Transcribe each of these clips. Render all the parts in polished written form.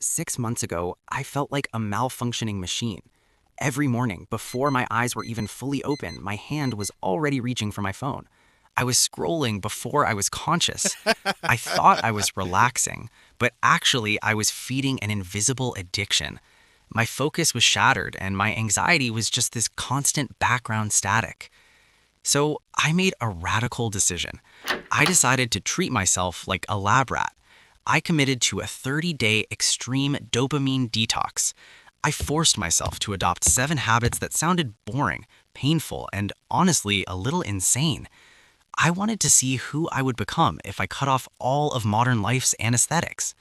6 months ago, I felt like a malfunctioning machine. Every morning, before my eyes were even fully open, my hand was already reaching for my phone. I was scrolling before I was conscious. I thought I was relaxing, but actually, I was feeding an invisible addiction. My focus was shattered, and my anxiety was just this constant background static. So I made a radical decision. I decided to treat myself like a lab rat. I committed to a 30-day extreme dopamine detox. I forced myself to adopt 7 habits that sounded boring, painful, and honestly a little insane. I wanted to see who I would become if I cut off all of modern life's anesthetics.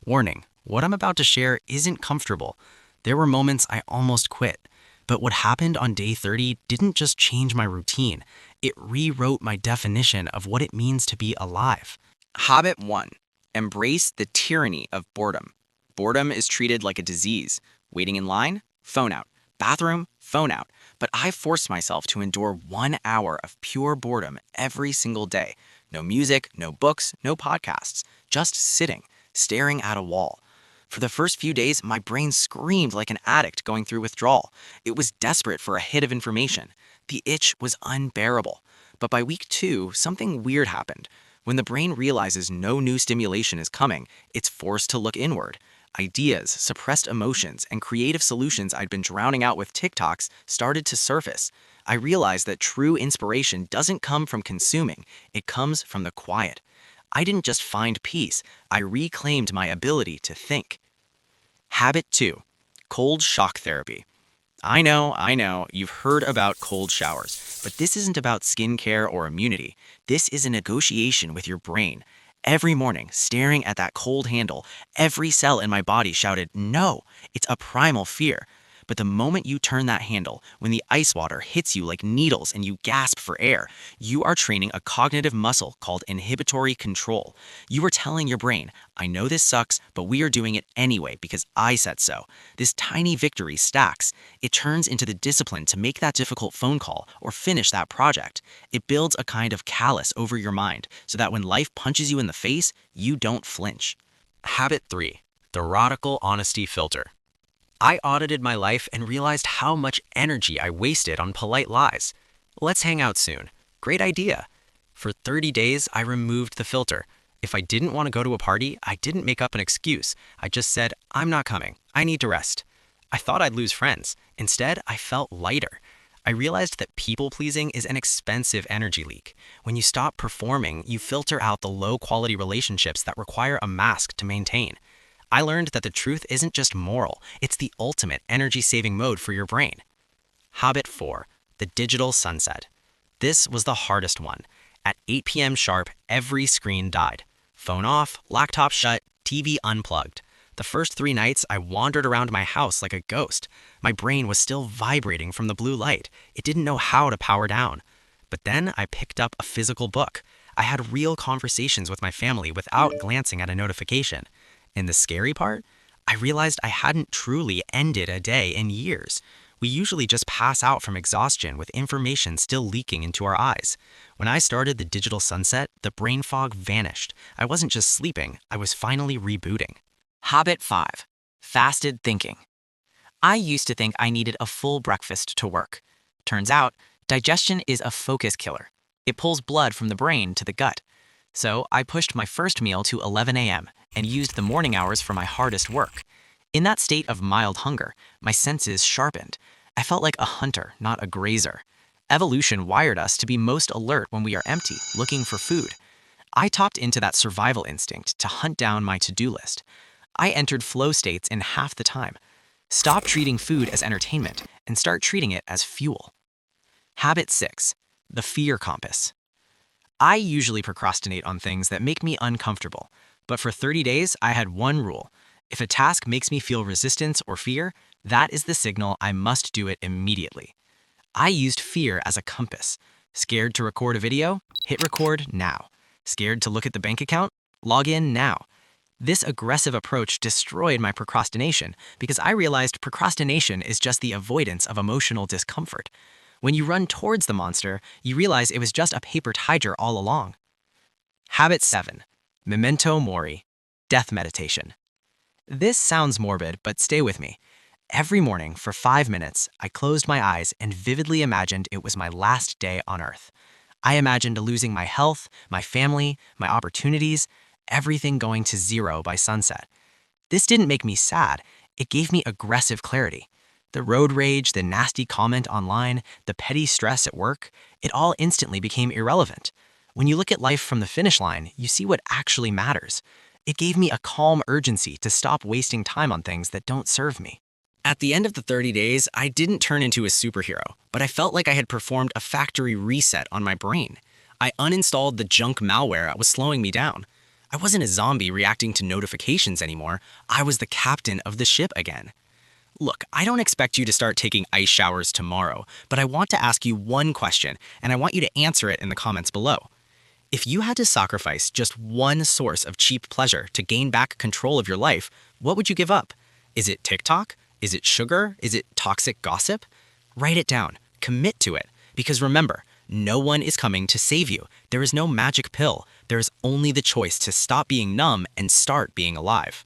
Warning, what I'm about to share isn't comfortable. There were moments I almost quit. But what happened on day 30 didn't just change my routine, it rewrote my definition of what it means to be alive. Habit 1. Embrace the tyranny of boredom. Boredom is treated like a disease. Waiting in line? Phone out. Bathroom? Phone out. But I forced myself to endure 1 hour of pure boredom every single day. No music, no books, no podcasts. Just sitting, staring at a wall. For the first few days, my brain screamed like an addict going through withdrawal. It was desperate for a hit of information. The itch was unbearable. But by week 2, something weird happened. When the brain realizes no new stimulation is coming, it's forced to look inward. Ideas, suppressed emotions, and creative solutions I'd been drowning out with TikToks started to surface. I realized that true inspiration doesn't come from consuming, it comes from the quiet. I didn't just find peace, I reclaimed my ability to think. Habit 2. Cold shock therapy. I know, you've heard about cold showers, but this isn't about skincare or immunity. This is a negotiation with your brain. Every morning, staring at that cold handle, every cell in my body shouted, no, it's a primal fear. But the moment you turn that handle, when the ice water hits you like needles and you gasp for air, you are training a cognitive muscle called inhibitory control. You are telling your brain, I know this sucks, but we are doing it anyway because I said so. This tiny victory stacks. It turns into the discipline to make that difficult phone call or finish that project. It builds a kind of callus over your mind so that when life punches you in the face, you don't flinch. Habit 3. The radical honesty filter. I audited my life and realized how much energy I wasted on polite lies. Let's hang out soon. Great idea. For 30 days, I removed the filter. If I didn't want to go to a party, I didn't make up an excuse. I just said, I'm not coming. I need to rest. I thought I'd lose friends. Instead, I felt lighter. I realized that people-pleasing is an expensive energy leak. When you stop performing, you filter out the low-quality relationships that require a mask to maintain. I learned that the truth isn't just moral, it's the ultimate energy-saving mode for your brain. Habit 4. The digital sunset. This was the hardest one. At 8 p.m. sharp, every screen died. Phone off, laptop shut, TV unplugged. The first 3 nights, I wandered around my house like a ghost. My brain was still vibrating from the blue light. It didn't know how to power down. But then I picked up a physical book. I had real conversations with my family without glancing at a notification. And the scary part? I realized I hadn't truly ended a day in years. We usually just pass out from exhaustion with information still leaking into our eyes. When I started the digital sunset, the brain fog vanished. I wasn't just sleeping, I was finally rebooting. Habit 5. Fasted thinking. I used to think I needed a full breakfast to work. Turns out, digestion is a focus killer. It pulls blood from the brain to the gut. So I pushed my first meal to 11 a.m. and used the morning hours for my hardest work. In that state of mild hunger, my senses sharpened. I felt like a hunter, not a grazer. Evolution wired us to be most alert when we are empty, looking for food. I tapped into that survival instinct to hunt down my to-do list. I entered flow states in half the time. Stop treating food as entertainment and start treating it as fuel. Habit 6. The fear compass. I usually procrastinate on things that make me uncomfortable, but for 30 days, I had one rule. If a task makes me feel resistance or fear, that is the signal I must do it immediately. I used fear as a compass. Scared to record a video? Hit record now. Scared to look at the bank account? Log in now. This aggressive approach destroyed my procrastination because I realized procrastination is just the avoidance of emotional discomfort. When you run towards the monster, you realize it was just a paper tiger all along. Habit 7. Memento Mori. Death meditation. This sounds morbid, but stay with me. Every morning for 5 minutes, I closed my eyes and vividly imagined it was my last day on Earth. I imagined losing my health, my family, my opportunities, everything going to zero by sunset. This didn't make me sad, it gave me aggressive clarity. The road rage, the nasty comment online, the petty stress at work, it all instantly became irrelevant. When you look at life from the finish line, you see what actually matters. It gave me a calm urgency to stop wasting time on things that don't serve me. At the end of the 30 days, I didn't turn into a superhero, but I felt like I had performed a factory reset on my brain. I uninstalled the junk malware that was slowing me down. I wasn't a zombie reacting to notifications anymore. I was the captain of the ship again. Look, I don't expect you to start taking ice showers tomorrow, but I want to ask you one question, and I want you to answer it in the comments below. If you had to sacrifice just one source of cheap pleasure to gain back control of your life, what would you give up? Is it TikTok? Is it sugar? Is it toxic gossip? Write it down. Commit to it. Because remember, no one is coming to save you. There is no magic pill. There is only the choice to stop being numb and start being alive.